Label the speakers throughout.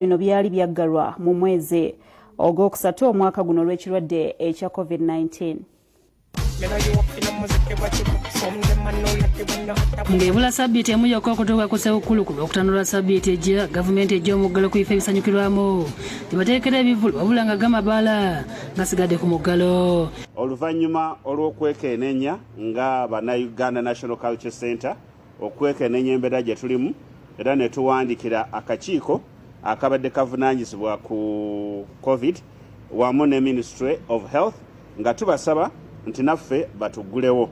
Speaker 1: bino byali byaggalwa mu mwezi ogwokusatu omwaka guno olw'ekirwadde ekya COVID-19.
Speaker 2: Ng'ebula sabbiiti emu yokka okutuuka ku Ssewukulu ku lw'okutanula sabbiiti ejja gavumenti ejja omuggalo ku bifo ebisanyukirwamu tebateekera ebivulu wabula nga gamabaala gasigadde ku muggalo.
Speaker 3: Oluvannyuma olw'okwekenneenya nga Bannayuganda National Culture Center okwekenneenya embeera gye tulimu era ne tuwandiikira akakiiko akabadde kavunaanyizibwa ku COVID wamu ne Ministry of Health nga tubasaba nti naffe batuggulewo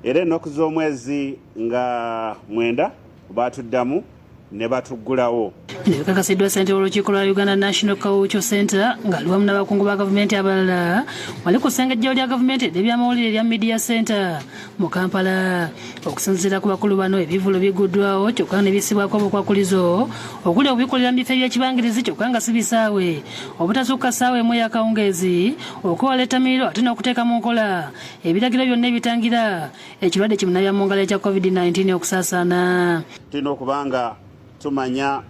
Speaker 3: era ennaku z'omwezi nga 9 batuddamu ne batuggulawo.
Speaker 2: Bikakasiddwa ssentebe w'olukiiko lwa Uganda National Culture Center nga luwamu n'abakungu ba gavumenti abalala wali ku ssengejjero lya gavumenti ery'ebyamawulire lya Media Center mu Kampala. Okusinziira ku bakulu bano ebivulu biguddwawo kyokka ne bisibwako obukwakulizo okuli okubikolera mu bifo eby'ekibangirizi kyokka nga si bisaawe obutasukka ssaawa emu ey'akawungeezi okwewala ettamiiro ate n'okuteeka mu nkola ebiragiro byonna ebitangira ekirwadde kimunabya mu ngalo ekya COVID-19 okusaasaana.
Speaker 3: Tulina okubanga tumanya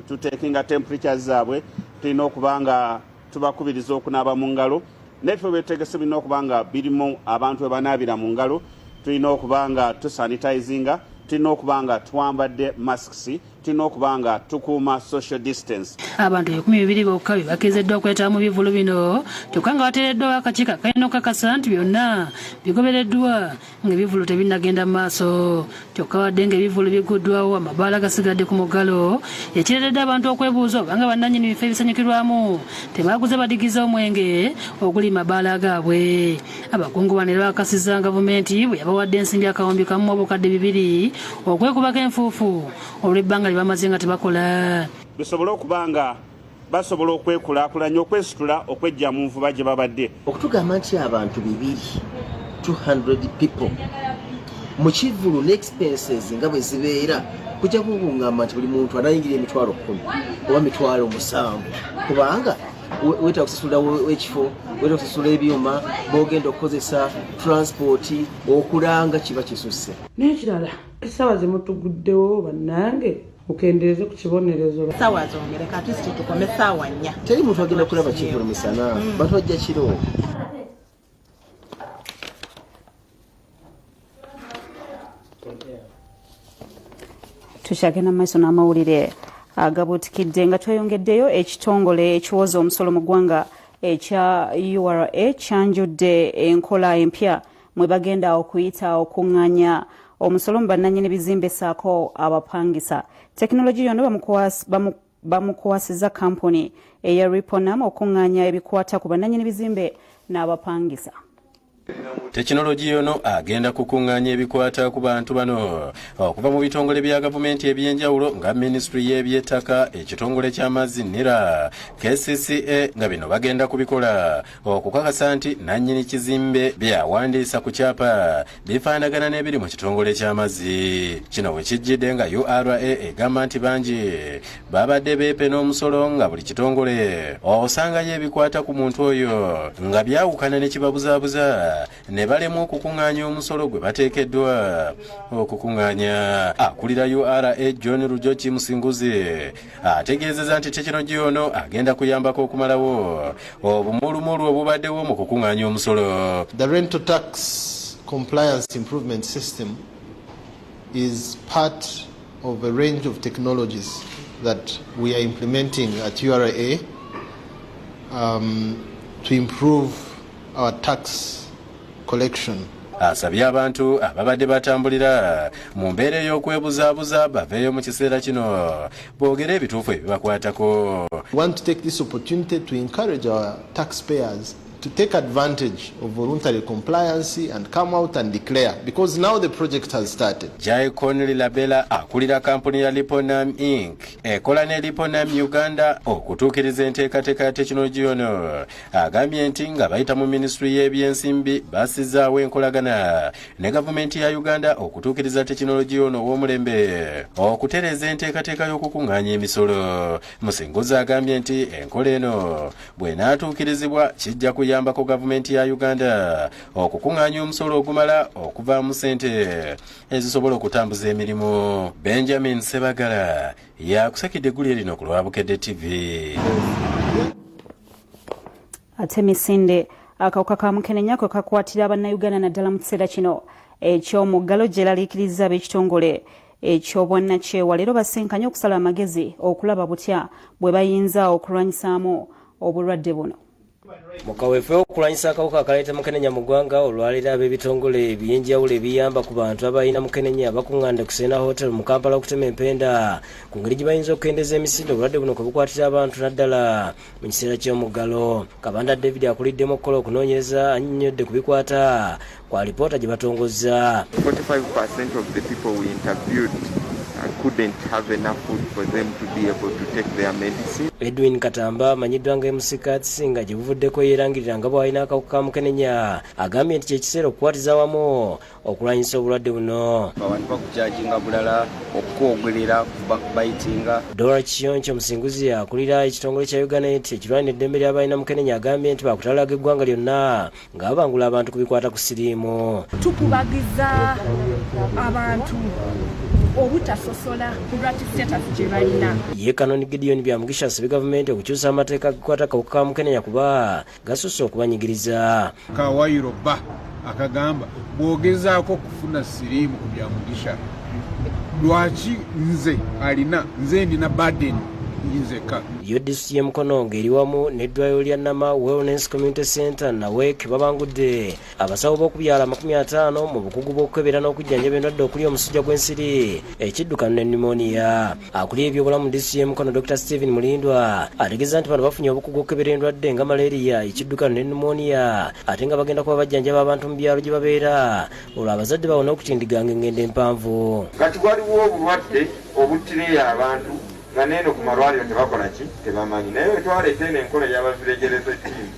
Speaker 3: tutekinga temperatures zaabwe, tulina okubanga tubakubiriza okunaaba mu ngalo n'ebifo byetegese birina okubanga birimu abantu banaabira mu ngalo, tulina okubanga tusanitizinga, tulina okubanga twambadde masks, tulina okubanga tukuuma social distance.
Speaker 2: Abantu 200 bokka bakezeddwa okwetaba mu bivulu bino kyokka nga bateereddwawo akakiiko kalina okukakasa nti byonna bigobereddwa ng'ebivulu tebinnagenda mu maaso kyokka wadde ng'ebivulu biguddwawo amabaala gasigadde ku muggalo ekireetedde abantu okwebuuza obanga bannannyini bifo ebisanyukirwamu tebaaguze badigiza omwenge oguli mabaala gaabwe. Abakungu bano era bakasizza gavumenti bwe yabawadde ensimbi akawumbi kamu obukadde 200 okwekubako enfuufu olw'ebbanga lye bamaze nga tebakola.
Speaker 3: Bisobole okubanga basobola okwekulaakulanya okwesitula okwejja mu nvuba gye babadde.
Speaker 4: Okutugamba nti abantu 200 people mu kivulu n'expenses nga bwe zibeera kujja kukungamba nti buli muntu anayingira emitwalo 10 oba mitwalo 7 kubanga weta okusasula ekifo weta okusasula ebyuma b'ogenda okukozesa transport okulanga kiba kisusse.
Speaker 5: N'ekirala essaawa ze mutuguddewo bannange mukendeeze ku kibonerezo.
Speaker 6: Essaawa zongere kati tukome essaawa 4.
Speaker 4: Teri muntu agenda kulaba kivulu misana bantu bajja kiro.
Speaker 1: Tukyagenda maaso n'amawulire agabuutikidde nga tweyongeddeyo ekitongole ekiwoza omusolo mu ggwanga ekya URA kyanjudde enkola empya mwe bagenda okuyita okuŋŋaanya omusolo mu bannannyini bizimbe ssaako abapangisa. Tekinologiya yonna bamukwasizza kampuni eya Riponam okuŋŋaanya ebikwata ku bannannyini bizimbe n'abapangisa.
Speaker 7: Tekinologiya ono agenda kukuŋŋaanya ebikwata ku bantu bano okuva mu bitongole bya gavumenti ebyenjawulo nga Ministry y'ebyettaka, ekitongole ky'amazzi NERA, KCCA nga bino bagenda kubikola okukakasa nti nannyini kizimbe byawandiisa ku kyapa bifaanagana n'ebiri mu kitongole ky'amazzi. Kino bwe kijjidde nga URA egamba nti bangi babadde beepe n'omusolo nga buli kitongole osangayo ebikwata ku muntu oyo nga byawukana ne kibabuzaabuza ne balemu okukuŋŋaanya omusolo gwe bateekeddwa okukuŋŋaanya. Akulira URA John Rujoki Musinguzi ategeezezza nti tekinologiya ono agenda kuyambako okumalawo obumulumulu obubaddewo mu kukuŋŋaanya omusolo.
Speaker 8: The rental tax compliance improvement system is part of a range of technologies that we are implementing at URA to improve our tax collection.
Speaker 7: Asabye abantu ababadde batambulira mu mbeera ey'okwebuzaabuza baveeyo mu kiseera kino boogere ebituufu ebibakwatako.
Speaker 8: We want to take this opportunity to encourage our taxpayers to take advantage of voluntary compliance and come out and declare, because now the project has started.
Speaker 7: Jai Conley Labella akulira kampuni ya Riponam Inc. Ekola ne Riponam Uganda okutuukiriza enteekateeka ya tekinologiya ono agambye nti nga bayita mu Ministry y'ebyensimbi basizaawo enkolagana ne gavumenti ya Uganda okutuukiriza tekinologiya ono ow'omulembe okutereeza enteekateeka y'okukuŋŋaanya emisolo. Musinguzi agambye nti enkola eno bw'enaatuukirizibwa kijja okuyambako gavumenti ya Uganda okukuŋŋaanya omusolo ogumala okuva mu ssente ezisobola okutambuza emirimu. Benjamin Sebagala yakusakidde eggulire lino ku Lwabukedde TV.
Speaker 1: Ate misinde akawuka ka Mukenenya kwe kakwatira Bannayuganda naddala mu kiseera kino eky'omuggalo gye laliikiriza ab'ekitongole eky'obwannakyewa leero basenkanye okusala amagezi okulaba butya bwe bayinza okulwanyisaamu obulwadde buno.
Speaker 9: Mu kaweefube okulwanyisa akawuka akaleeta Mukenenya mu ggwanga olwaleero ab'ebitongole eby'enjawulo ebiyamba ku bantu abalina Mukenenya bakuŋŋaanidde ku Serena Hotel mu Kampala okutema empenda ku ngeri gye bayinza okukendeeza emisinde obulwadde buno kwe bukwatira abantu naddala mu kiseera ky'omuggalo. Kabanda David akuliddemu okukola okunoonyereza annyonnyodde ku bikwata kwa alipoota gye batongozza.
Speaker 10: 45% of the people we interviewed couldn't have enough food for them to be able to take their medicine.
Speaker 9: Edwin Katamba amanyiddwa nga MC nga gye buvuddeko yeerangirira nga bw'alina akawuka ka Mukenenya agambye nti kyekiseera okukwatiza wamu okulwanyisa obulwadde buno.
Speaker 11: Abantu bakukyajinga bulala okwogerera bayitinga.
Speaker 9: Dora Kiyonki omusinguzi akulira ekitongole kya Uganda ekirwanira eddembe ly'abalina Mukenenya agambye nti bakutalaga eggwanga lyonna nga babangula abantu ku bikwata ku siriimu.
Speaker 12: Tukubagiza abantu obutasosola kulwati status gye balina.
Speaker 9: Ye Kanoni Gideon Byamugisha asabye gavumenti okukyusa amateeka agakwata akawuka ka Mukenenya kuba gasusse okubanyigiriza.
Speaker 13: Kawayiro ba akagamba bw'ogezaako okufuna siriimu ku Byamugisha lwaki nze ndina baden yinzeka.
Speaker 9: UDC y'Emukono ng'eri wamu n'eddwaliro lya Nama Wellness Community Center NAWEC babangudde abasawo b'okubyala 50 mu bukugu bw'okukebera n'okujjanjaba endwadde okuli omusujja gw'ensiri, ekiddukano ne pneumonia. Akuli ebyobulamu mu DC y'Emukono Dr. Stephen Mulindwa ategeeza nti bano bafunye obukugu okukebera endwadde nga malaria, ekiddukano ne pneumonia ate nga bagenda kuba bajjanjaba abantu mu byalo gye babeera olwo abazadde bawona okutindiganga engendo empanvu.
Speaker 10: Kati waliwo obulwadde obuttira abantu nga neno ku malwaliro tebakola ki tebamanyi naye twaleeta eno enkola y'abaviregereza ttiimu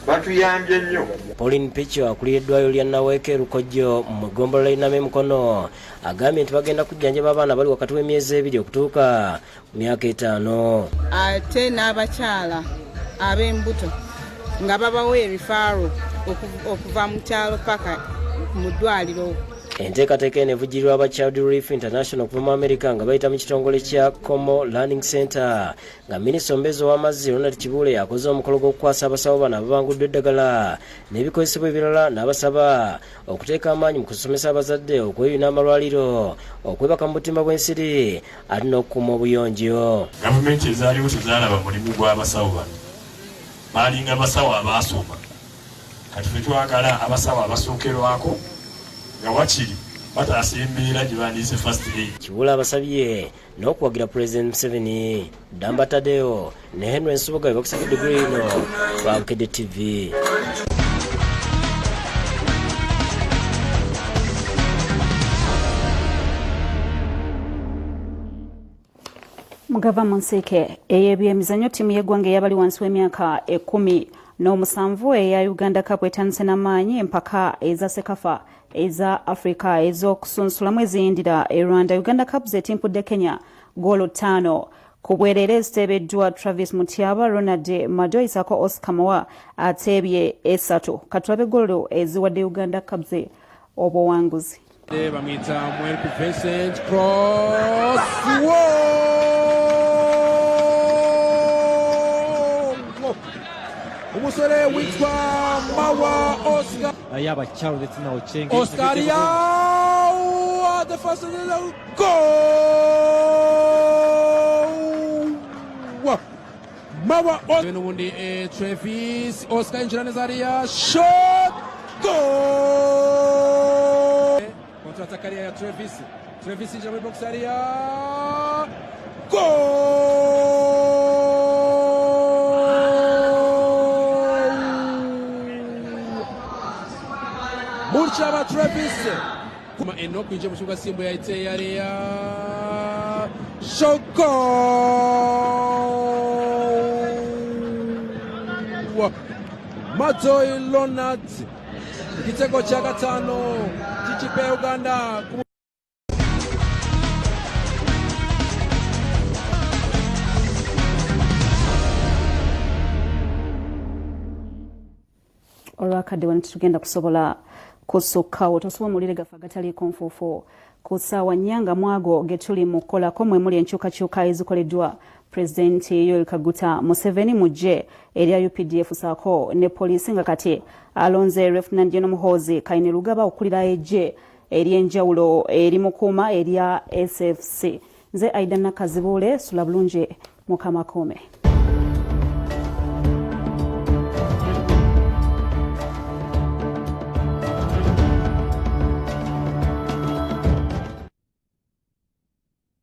Speaker 10: batuyambye nnyo.
Speaker 9: Pauline Picho akulira eddwaliro lya NAWEC Rukojjo mu ggombolola y'Enama Emukono agambye nti bagenda kujjanjaba abaana bali wakati w'emyezi 2 okutuuka ku myaka 5.
Speaker 6: Ate n'abakyala ab'embuto nga babawa ebifaro okuva mu kyalo paka mu ddwaliro.
Speaker 9: Enteekateeka eno evujjirirwa aba Child Relief International okuva mu America nga bayita mu kitongole kya Como Learning Center nga minisita omubeezi ow'amazzi Ronald Kibuule yakoze omukolo gw'okukwasa abasawo bano ababanguddwa eddagala n'ebikozesebwa ebirala n'abasaba okuteeka amaanyi mu kusomesa abazadde okweyuna amalwaliro okwebaka mu butimba bw'ensiri ate n'okukuuma obuyonjo.
Speaker 14: Gavumenti ezaaliwo tezaalaba mulimu gw'abasawo bano baalinga abasawo abaasoma kati ffe twagala abasawo abasookerwako nga wakiri bataasa embeera gye bandiise first aid.
Speaker 9: Kibuule abasabye n'okuwagira President Museveni, Damba Tadeo ne Henry Nsubuga be bakusakidde eggulu lino Lwabukedde TV.
Speaker 1: Mugava mu nsiike ey'ebyemizannyo ttiimu y'eggwanga eyabali wansi w'emyaka 17 eya Uganda Cup etandise n'amaanyi empaka eza Sekafa eza Africa ez'okusunsulamu eziyindira e Rwanda. Uganda Cup zetimpudde Kenya goolo 5 ku bwereere eziteebeddwa Travis Mutyaba, Ronald Mado, Isako Oscar Mawa ateebye 3. Katulabe goolo eziwadde Uganda Cup ze obuwanguzi.
Speaker 15: Bamwita Mwelku Vincent cross umusore witwa Mawa Oscar
Speaker 16: yaba Charles ndetse na Ochenge
Speaker 15: Oscar ya the first goal Mawa Oscar n'ubundi Travis Oscar injira neza ariya shot goal kontra atakaria ya Travis injira muri box ariya goal Muchaba Travis kuma eno kwinjira mu kibuga Simba yahise yariya shoko Matoi Lonat igitego cya 5 cy'ikipe ya Uganda.
Speaker 1: lwakadde wano tetugenda kusobola kusukkawo tosobola mulire gafa gatali konfofo ku ssaawa nnyanga mwago ge tuli mu kkolako mwe muli enkyukakyuka ezikoleddwa pulezidenti Yoweri Kaguta Museveni mu ggye erya UPDF saako ne poliisi nga kati alonze Lieutenant General Muhoozi Kainerugaba okulira eggye ery'enjawulo eri mukuuma erya SFC. Nze Aida Nakazibuule sula bulungi Mukama Kome.